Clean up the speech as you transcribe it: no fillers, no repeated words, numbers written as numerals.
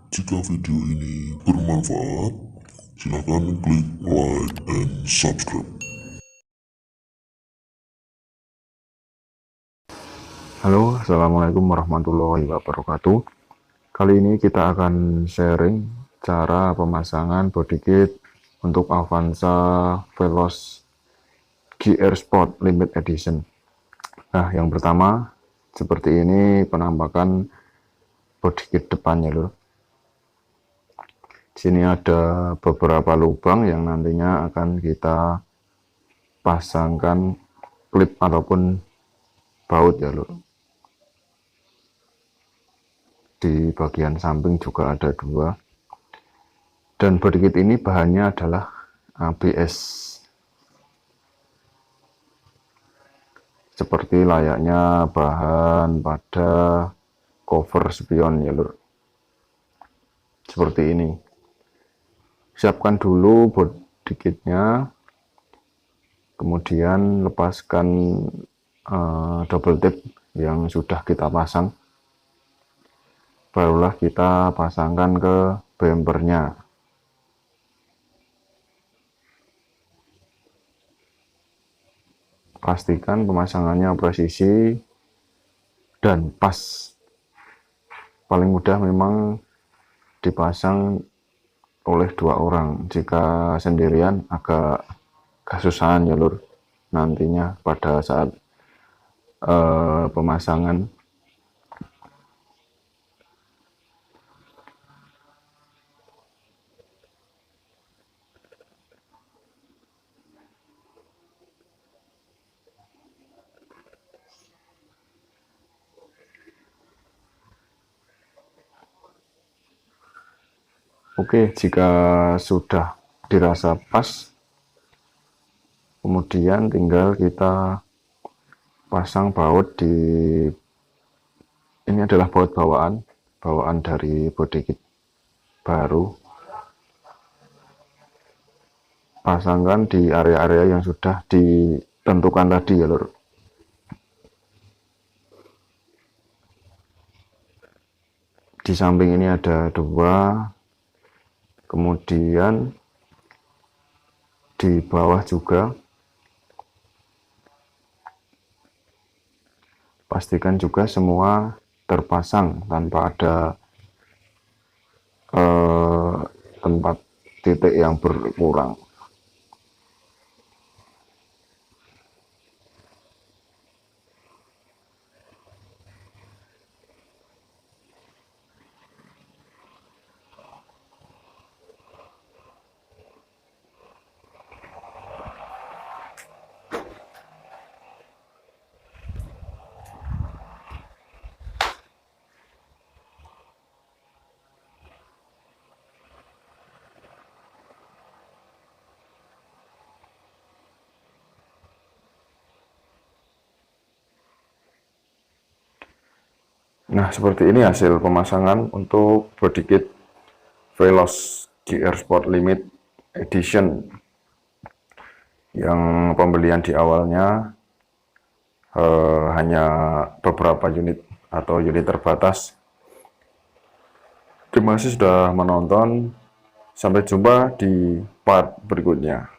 Jika video ini bermanfaat, silakan klik like and subscribe. Halo, assalamualaikum warahmatullahi wabarakatuh. Kali ini kita akan sharing cara pemasangan bodykit untuk Avanza Veloz GR Sport Limited Edition. Nah, yang pertama seperti ini penampakan bodykit depannya loh. Di sini ada beberapa lubang yang nantinya akan kita pasangkan klip ataupun baut ya loh. Di bagian samping juga ada dua, dan bodykit ini bahannya adalah ABS seperti layaknya bahan pada cover spion ya lur, seperti ini. Siapkan dulu bodykitnya, kemudian lepaskan double tape yang sudah kita pasang, barulah kita pasangkan ke bumpernya. Pastikan pemasangannya presisi dan pas. Paling mudah memang dipasang oleh dua orang, jika sendirian agak kesusahan ya lur nantinya pada saat pemasangan. Oke, jika sudah dirasa pas, kemudian tinggal kita pasang baut di, ini adalah baut bawaan dari bodykit baru. Pasangkan di area-area yang sudah ditentukan tadi ya lur. Di samping ini ada dua, kemudian di bawah juga. Pastikan juga semua terpasang tanpa ada tempat titik yang berkurang. Nah, seperti ini hasil pemasangan untuk bodykit Veloz GR Sport Limited Edition yang pembelian di awalnya hanya beberapa unit atau unit terbatas. Terima kasih sudah menonton, sampai jumpa di part berikutnya.